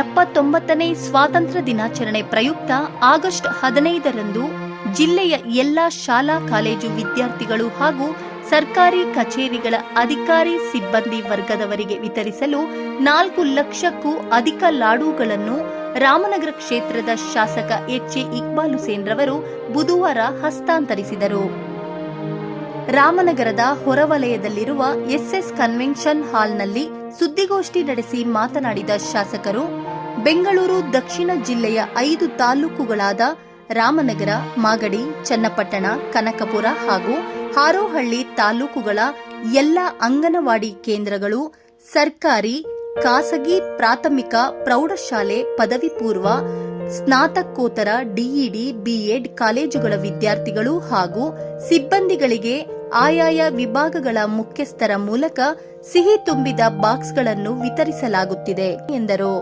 79ನೇ ಸ್ವಾತಂತ್ರ್ಯ ದಿನಾಚರಣೆ ಪ್ರಯುಕ್ತ ಆಗಸ್ಟ್ 15ರಂದು ಜಿಲ್ಲೆಯ ಎಲ್ಲಾ ಶಾಲಾ ಕಾಲೇಜು ವಿದ್ಯಾರ್ಥಿಗಳು ಹಾಗೂ ಸರ್ಕಾರಿ ಕಚೇರಿಗಳ ಅಧಿಕಾರಿ ಸಿಬ್ಬಂದಿ ವರ್ಗದವರಿಗೆ ವಿತರಿಸಲು 4 ಲಕ್ಷಕ್ಕೂ ಅಧಿಕ ಲಾಡುಗಳನ್ನು ರಾಮನಗರ ಕ್ಷೇತ್ರದ ಶಾಸಕ ಎಚ್ ಎ ಇಕ್ಬಾಲ್ ಹುಸೇನ್ ರವರು ಬುಧವಾರ ಹಸ್ತಾಂತರಿಸಿದರು. ರಾಮನಗರದ ಹೊರವಲಯದಲ್ಲಿರುವ ಎಸ್ಎಸ್ ಕನ್ವೆನ್ಷನ್ ಹಾಲ್ನಲ್ಲಿ ಸುದ್ದಿಗೋಷ್ಠಿ ನಡೆಸಿ ಮಾತನಾಡಿದ ಶಾಸಕರು, ಬೆಂಗಳೂರು ದಕ್ಷಿಣ ಜಿಲ್ಲೆಯ 5 ತಾಲೂಕುಗಳಾದ ರಾಮನಗರ, ಮಾಗಡಿ, ಚನ್ನಪಟ್ಟಣ, ಕನಕಪುರ ಹಾಗೂ ಹಾರೋಹಳ್ಳಿ ತಾಲೂಕುಗಳ ಎಲ್ಲ ಅಂಗನವಾಡಿ ಕೇಂದ್ರಗಳು, ಸರ್ಕಾರಿ, ಖಾಸಗಿ ಪ್ರಾಥಮಿಕ ಪ್ರೌಢಶಾಲೆ, ಪದವಿ ಪೂರ್ವ, ಸ್ನಾತಕೋತ್ತರ, ಡಿಇಡಿ, ಬಿಎಡ್ ಕಾಲೇಜುಗಳ ವಿದ್ಯಾರ್ಥಿಗಳು ಹಾಗೂ ಸಿಬ್ಬಂದಿಗಳಿಗೆ ಆಯಾಯ ವಿಭಾಗಗಳ ಮುಖ್ಯಸ್ಥರ ಮೂಲಕ ಸಿಹಿ ತುಂಬಿದ ಬಾಕ್ಸ್ಗಳನ್ನು ವಿತರಿಸಲಾಗುತ್ತಿದೆ ಎಂದರು.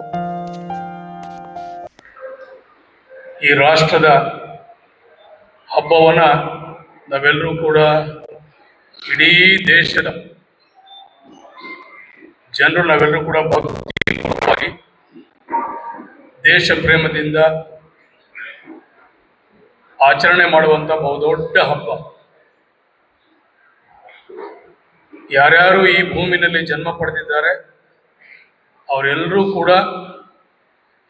ಈ ರಾಷ್ಟ್ರದ ಹಬ್ಬವನ್ನ ನಾವೆಲ್ಲರೂ ಕೂಡ ಇಡೀ ದೇಶದ ಜನರು ನಾವೆಲ್ಲರೂ ಕೂಡ ಭಕ್ತಿಪೂರ್ವಕವಾಗಿ ದೇಶ ಪ್ರೇಮದಿಂದ ಆಚರಣೆ ಮಾಡುವಂತ ಬಹುದೊಡ್ಡ ಹಬ್ಬ. ಯಾರ್ಯಾರು ಈ ಭೂಮಿನಲ್ಲಿ ಜನ್ಮ ಪಡೆದಿದ್ದಾರೆ ಅವರೆಲ್ಲರೂ ಕೂಡ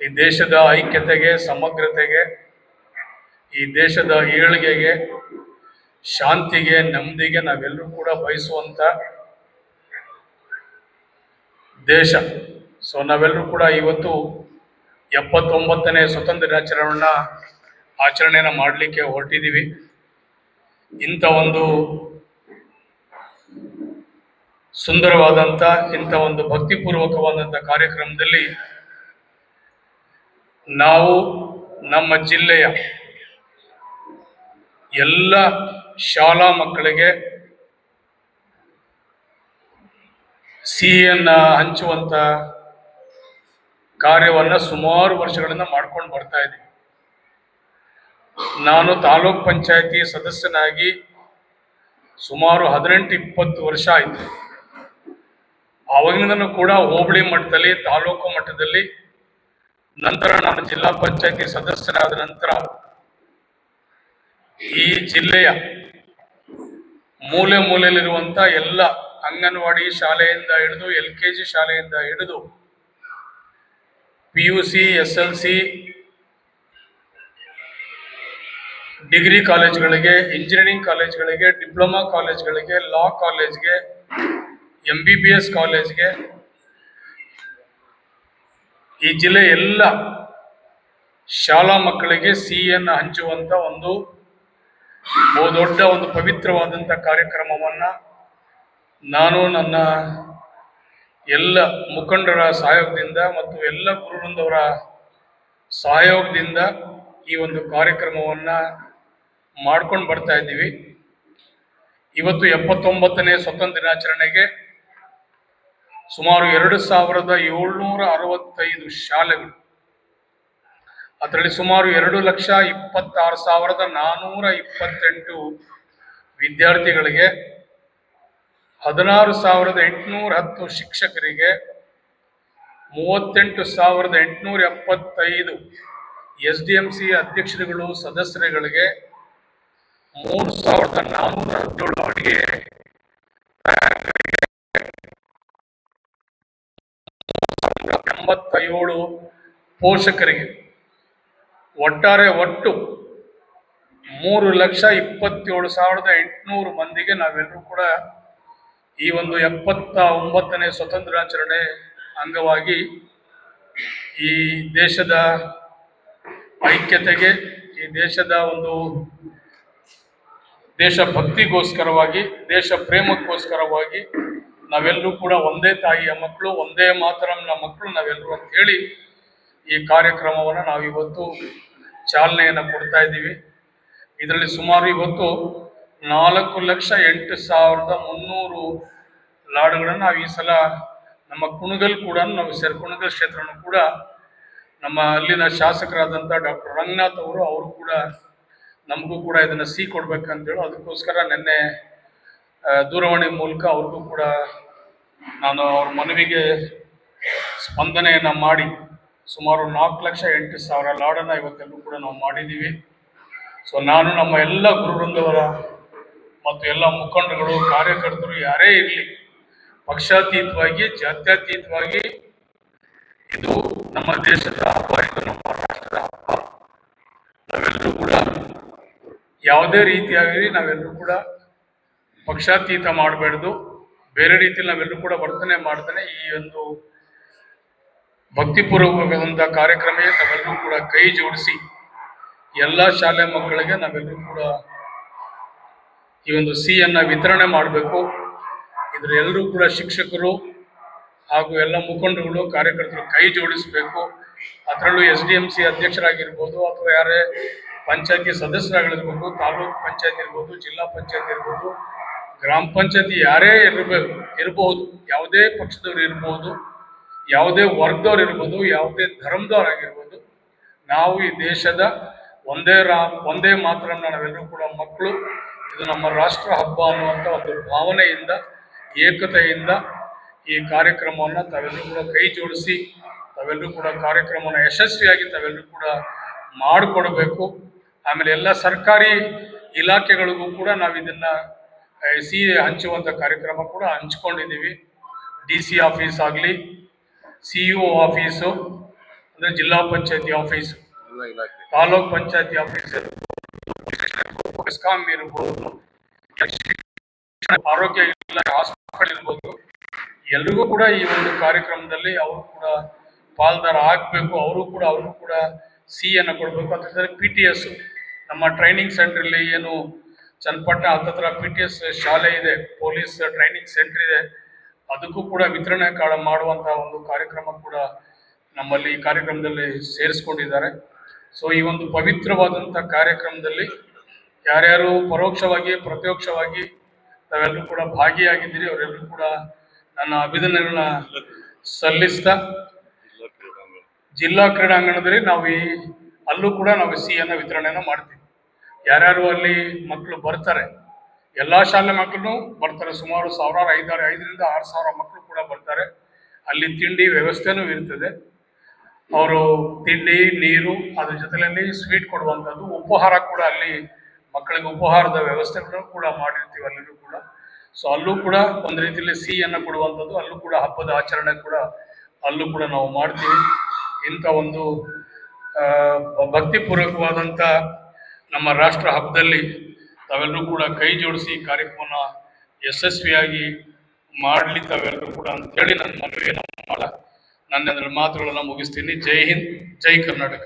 ಈ ದೇಶದ ಐಕ್ಯತೆಗೆ, ಸಮಗ್ರತೆಗೆ, ಈ ದೇಶದ ಏಳಿಗೆಗೆ, ಶಾಂತಿಗೆ, ನೆಮ್ಮದಿಗೆ ನಾವೆಲ್ಲರೂ ಕೂಡ ಬಯಸುವಂತ ದೇಶ. ಸೊ ನಾವೆಲ್ಲರೂ ಕೂಡ ಇವತ್ತು 79ನೇ ಸ್ವತಂತ್ರ ದಿನಾಚರಣೆಯನ್ನ ಆಚರಣೆಯನ್ನು ಮಾಡಲಿಕ್ಕೆ ಹೊರಟಿದ್ದೀವಿ. ಇಂಥ ಒಂದು ಸುಂದರವಾದಂಥ, ಇಂಥ ಒಂದು ಭಕ್ತಿಪೂರ್ವಕವಾದಂಥ ಕಾರ್ಯಕ್ರಮದಲ್ಲಿ ನಾವು ನಮ್ಮ ಜಿಲ್ಲೆಯ ಎಲ್ಲ ಶಾಲಾ ಮಕ್ಕಳಿಗೆ ಸಿಹಿಯನ್ನ ಹಂಚುವಂತ ಕಾರ್ಯವನ್ನ ಸುಮಾರು ವರ್ಷಗಳಿಂದ ಮಾಡ್ಕೊಂಡು ಬರ್ತಾ ಇದ್ದೀವಿ. ನಾನು ತಾಲೂಕ್ ಪಂಚಾಯತಿ ಸದಸ್ಯನಾಗಿ ಸುಮಾರು 18-20 ವರ್ಷ ಆಯಿತು. ಆವಾಗಿನಿಂದನೂ ಕೂಡ ಹೋಬಳಿ ಮಟ್ಟದಲ್ಲಿ, ತಾಲೂಕು ಮಟ್ಟದಲ್ಲಿ, ನಂತರ ನಾನು ಜಿಲ್ಲಾ ಪಂಚಾಯತಿ ಸದಸ್ಯನಾದ ನಂತರ ಈ ಜಿಲ್ಲೆಯ ಮೂಲೆ ಮೂಲೆಯಲ್ಲಿರುವಂತ ಎಲ್ಲ ಅಂಗನವಾಡಿ ಶಾಲೆಯಿಂದ ಹಿಡಿದು LKG ಶಾಲೆಯಿಂದ ಹಿಡಿದು PUC, SLC, ಡಿಗ್ರಿ ಕಾಲೇಜ್ಗಳಿಗೆ, ಇಂಜಿನಿಯರಿಂಗ್ ಕಾಲೇಜ್ಗಳಿಗೆ, ಡಿಪ್ಲೊಮಾ ಕಾಲೇಜ್ಗಳಿಗೆ, ಲಾ ಕಾಲೇಜ್ಗೆ, MBBS ಕಾಲೇಜ್ಗೆ, ಈ ಜಿಲ್ಲೆ ಎಲ್ಲ ಶಾಲಾ ಮಕ್ಕಳಿಗೆ ಸಿಹಿಯನ್ನು ಹಂಚುವಂತ ಒಂದು ಬಹುದೊಡ್ಡ ಒಂದು ಪವಿತ್ರವಾದಂಥ ಕಾರ್ಯಕ್ರಮವನ್ನ ನಾನು ನನ್ನ ಎಲ್ಲ ಮುಖಂಡರ ಸಹಯೋಗದಿಂದ ಮತ್ತು ಎಲ್ಲ ಗುರುವೃಂದವರ ಸಹಯೋಗದಿಂದ ಈ ಒಂದು ಕಾರ್ಯಕ್ರಮವನ್ನ ಮಾಡ್ಕೊಂಡು ಬರ್ತಾ ಇದ್ದೀವಿ. ಇವತ್ತು 79ನೇ ಸ್ವತಂತ್ರ ದಿನಾಚರಣೆಗೆ ಸುಮಾರು 2765 ಶಾಲೆಗಳು, ಅದರಲ್ಲಿ ಸುಮಾರು 2,26,428 ವಿದ್ಯಾರ್ಥಿಗಳಿಗೆ, 16,810 ಶಿಕ್ಷಕರಿಗೆ, 38,875 SDMC ಅಧ್ಯಕ್ಷರುಗಳು, ಸದಸ್ಯರುಗಳಿಗೆ, 3,417 ಅಡುಗೆ 87 ಪೋಷಕರಿಗೆ, ಒಟ್ಟಾರೆ 3,27,800 ಮಂದಿಗೆ ನಾವೆಲ್ಲರೂ ಕೂಡ ಈ ಒಂದು 79ನೇ ಸ್ವತಂತ್ರ ದಿನಾಚರಣೆ ಅಂಗವಾಗಿ ಈ ದೇಶದ ಐಕ್ಯತೆಗೆ, ಈ ದೇಶದ ಒಂದು ದೇಶಭಕ್ತಿಗೋಸ್ಕರವಾಗಿ, ದೇಶ ಪ್ರೇಮಕ್ಕೋಸ್ಕರವಾಗಿ ನಾವೆಲ್ಲರೂ ಕೂಡ ಒಂದೇ ತಾಯಿಯ ಮಕ್ಕಳು, ಒಂದೇ ಮಾತರಂನ ಮಕ್ಕಳು ನಾವೆಲ್ಲರೂ ಅಂತ ಹೇಳಿ ಈ ಕಾರ್ಯಕ್ರಮವನ್ನು ನಾವಿವತ್ತು ಚಾಲನೆಯನ್ನು ಕೊಡ್ತಾ ಇದ್ದೀವಿ. ಇದರಲ್ಲಿ ಸುಮಾರು ಇವತ್ತು 4,08,300 ಲಾಡುಗಳನ್ನು ನಾವು ಈ ಸಲ ನಮ್ಮ ಕುಣಗಲ್ ಕೂಡ ಕುಣಗಲ್ ಕ್ಷೇತ್ರನೂ ಕೂಡ ನಮ್ಮ ಅಲ್ಲಿನ ಶಾಸಕರಾದಂಥ ಡಾಕ್ಟರ್ ರಂಗನಾಥ್ ಅವರು ಕೂಡ ನಮಗೂ ಕೂಡ ಇದನ್ನು ಕೊಡ್ಬೇಕಂತೇಳಿ ಅದಕ್ಕೋಸ್ಕರ ನಿನ್ನೆ ದೂರವಾಣಿ ಮೂಲಕ ಅವ್ರಿಗೂ ಕೂಡ ನಾನು ಅವ್ರ ಮನವಿಗೆ ಸ್ಪಂದನೆಯನ್ನು ಮಾಡಿ ಸುಮಾರು 4,08,000 ಲಾಡನ್ನು ಇವತ್ತೆಲ್ಲೂ ಕೂಡ ನಾವು ಮಾಡಿದ್ದೀವಿ. ಸೊ ನಾನು ನಮ್ಮ ಎಲ್ಲ ಗುರುವೃಂದವರ ಮತ್ತು ಎಲ್ಲ ಮುಖಂಡಗಳು, ಕಾರ್ಯಕರ್ತರು ಯಾರೇ ಇರಲಿ, ಪಕ್ಷಾತೀತವಾಗಿ, ಜಾತ್ಯತೀತವಾಗಿ ಇದು ನಮ್ಮ ದೇಶದ ಹಬ್ಬ, ಇದು ನಮ್ಮ ರಾಷ್ಟ್ರದ ಹಬ್ಬ. ನಾವೆಲ್ಲರೂ ಕೂಡ ಯಾವುದೇ ರೀತಿಯಾಗಿ ನಾವೆಲ್ಲರೂ ಕೂಡ ಪಕ್ಷಾತೀತ ಮಾಡಬಾರ್ದು. ಬೇರೆ ರೀತಿಯಲ್ಲಿ ನಾವೆಲ್ಲರೂ ಕೂಡ ವರ್ತನೆ ಮಾಡ್ತಾನೆ ಈ ಒಂದು ಭಕ್ತಿಪೂರ್ವಕವಾದಂಥ ಕಾರ್ಯಕ್ರಮಕ್ಕೆ ನಾವೆಲ್ಲರೂ ಕೂಡ ಕೈ ಜೋಡಿಸಿ ಎಲ್ಲ ಶಾಲೆ ಮಕ್ಕಳಿಗೆ ನಾವೆಲ್ಲರೂ ಕೂಡ ಈ ಒಂದು ಸಿಹಿಯನ್ನು ವಿತರಣೆ ಮಾಡಬೇಕು. ಇದ್ರ ಎಲ್ಲರೂ ಕೂಡ ಶಿಕ್ಷಕರು ಹಾಗೂ ಎಲ್ಲ ಮುಖಂಡರುಗಳು, ಕಾರ್ಯಕರ್ತರು ಕೈ ಜೋಡಿಸಬೇಕು. ಅದರಲ್ಲೂ SDMC ಅಧ್ಯಕ್ಷರಾಗಿರ್ಬೋದು ಅಥವಾ ಯಾರೇ ಪಂಚಾಯತಿ ಸದಸ್ಯರಾಗಿರ್ಬೋದು, ತಾಲೂಕು ಪಂಚಾಯತ್ ಇರ್ಬೋದು, ಜಿಲ್ಲಾ ಪಂಚಾಯತ್ ಇರ್ಬೋದು, ಗ್ರಾಮ ಪಂಚಾಯತಿ ಯಾರೇ ಇರಬಹುದು, ಯಾವುದೇ ಪಕ್ಷದವ್ರು ಇರ್ಬೋದು, ಯಾವುದೇ ವರ್ಗದವ್ರು ಇರ್ಬೋದು, ಯಾವುದೇ ಧರ್ಮದವರಾಗಿರ್ಬೋದು, ನಾವು ಈ ದೇಶದ ಒಂದೇ ಮಾತ್ರ ನಾವೆಲ್ಲರೂ ಕೂಡ ಮಕ್ಕಳು. ಇದು ನಮ್ಮ ರಾಷ್ಟ್ರ ಹಬ್ಬ ಅನ್ನುವಂಥ ಒಂದು ಭಾವನೆಯಿಂದ, ಏಕತೆಯಿಂದ ಈ ಕಾರ್ಯಕ್ರಮವನ್ನು ತಾವೆಲ್ಲರೂ ಕೂಡ ಕೈ ಜೋಡಿಸಿ ತಾವೆಲ್ಲರೂ ಕೂಡ ಕಾರ್ಯಕ್ರಮವನ್ನು ಯಶಸ್ವಿಯಾಗಿ ತಾವೆಲ್ಲರೂ ಕೂಡ ಮಾಡಿಕೊಡ್ಬೇಕು. ಆಮೇಲೆ ಎಲ್ಲ ಸರ್ಕಾರಿ ಇಲಾಖೆಗಳಿಗೂ ಕೂಡ ನಾವು ಇದನ್ನು ಸಿಹಿ ಹಂಚುವಂಥ ಕಾರ್ಯಕ್ರಮ ಕೂಡ ಹಂಚ್ಕೊಂಡಿದ್ದೀವಿ. DC ಆಫೀಸ್ ಆಗಲಿ, CEO ಆಫೀಸು ಅಂದರೆ ಜಿಲ್ಲಾ ಪಂಚಾಯತಿ ಆಫೀಸು, ತಾಲೂಕ್ ಪಂಚಾಯತಿ ಆಫೀಸ್, ಬೆಸ್ಕಾಂ ಇರ್ಬೋದು, ಆರೋಗ್ಯ ಇಲಾಖೆ ಹಾಸ್ಪಿಟಲ್ ಇರ್ಬೋದು, ಎಲ್ರಿಗೂ ಕೂಡ ಈ ಒಂದು ಕಾರ್ಯಕ್ರಮದಲ್ಲಿ ಅವರು ಕೂಡ ಪಾಲ್ದಾರ ಆಗಬೇಕು. ಅವರು ಕೂಡ ಸಿಹಿಯನ್ನು ಕೊಡಬೇಕು. ಅಂತ PTS ನಮ್ಮ ಟ್ರೈನಿಂಗ್ ಸೆಂಟ್ರಲ್ಲಿ ಏನು ಚನ್ನಪಟ್ಟಣ ಹತ್ತತ್ರ PTS ಶಾಲೆ ಇದೆ, ಪೊಲೀಸ್ ಟ್ರೈನಿಂಗ್ ಸೆಂಟರ್ ಇದೆ, ಅದಕ್ಕೂ ಕೂಡ ವಿತರಣೆ ಮಾಡುವಂಥ ಒಂದು ಕಾರ್ಯಕ್ರಮ ಕೂಡ ನಮ್ಮಲ್ಲಿ ಈ ಕಾರ್ಯಕ್ರಮದಲ್ಲಿ ಸೇರಿಸ್ಕೊಂಡಿದ್ದಾರೆ. ಸೊ ಈ ಒಂದು ಪವಿತ್ರವಾದಂಥ ಕಾರ್ಯಕ್ರಮದಲ್ಲಿ ಯಾರ್ಯಾರು ಪರೋಕ್ಷವಾಗಿ ಪ್ರತ್ಯಕ್ಷವಾಗಿ ತಾವೆಲ್ಲರೂ ಕೂಡ ಭಾಗಿಯಾಗಿದ್ದೀರಿ ಅವರೆಲ್ಲರೂ ಕೂಡ ನನ್ನ ಅಭಿನಂದನೆಗಳನ್ನ ಸಲ್ಲಿಸ್ತಾ, ಜಿಲ್ಲಾ ಕ್ರೀಡಾಂಗಣದಲ್ಲಿ ಅಲ್ಲೂ ಕೂಡ ನಾವು ಸಿಹಿಯನ್ನು ವಿತರಣೆಯನ್ನು ಮಾಡ್ತೀವಿ. ಯಾರ್ಯಾರು ಅಲ್ಲಿ ಮಕ್ಕಳು ಬರ್ತಾರೆ, ಎಲ್ಲ ಶಾಲೆ ಮಕ್ಕಳು ಬರ್ತಾರೆ, ಸುಮಾರು 5,000 6 ಸಾವಿರ ಮಕ್ಕಳು ಕೂಡ ಬರ್ತಾರೆ. ಅಲ್ಲಿ ತಿಂಡಿ ವ್ಯವಸ್ಥೆನೂ ಇರ್ತದೆ. ಅವರು ತಿಂಡಿ, ನೀರು, ಅದ್ರ ಜೊತೆಯಲ್ಲಿ ಸ್ವೀಟ್ ಕೊಡುವಂಥದ್ದು, ಉಪಹಾರ ಕೂಡ ಅಲ್ಲಿ ಮಕ್ಕಳಿಗೆ ಉಪಹಾರದ ವ್ಯವಸ್ಥೆಗಳನ್ನು ಕೂಡ ಮಾಡಿರ್ತೀವಿ ಅಲ್ಲೂ ಕೂಡ. ಸೊ ಅಲ್ಲೂ ಕೂಡ ಒಂದು ರೀತಿಯಲ್ಲಿ ಸಿಹಿಯನ್ನು ಕೊಡುವಂಥದ್ದು, ಅಲ್ಲೂ ಕೂಡ ಹಬ್ಬದ ಆಚರಣೆ ಕೂಡ ಅಲ್ಲೂ ಕೂಡ ನಾವು ಮಾಡ್ತೀವಿ. ಇಂಥ ಒಂದು ಭಕ್ತಿಪೂರ್ವಕವಾದಂಥ ನಮ್ಮ ರಾಷ್ಟ್ರ ಹಬ್ಬದಲ್ಲಿ ತಾವೆಲ್ಲರೂ ಕೂಡ ಕೈ ಜೋಡಿಸಿ ಕಾರ್ಯಕ್ರಮನ ಯಶಸ್ವಿಯಾಗಿ ಮಾಡಲಿ ತಾವೆಲ್ಲರೂ ಕೂಡ ಅಂತೇಳಿ ನನ್ನ ಮನವಿಯನ್ನು ನನ್ನ ಮಾತುಗಳನ್ನು ಮುಗಿಸ್ತೀನಿ. ಜೈ ಹಿಂದ್, ಜೈ ಕರ್ನಾಟಕ.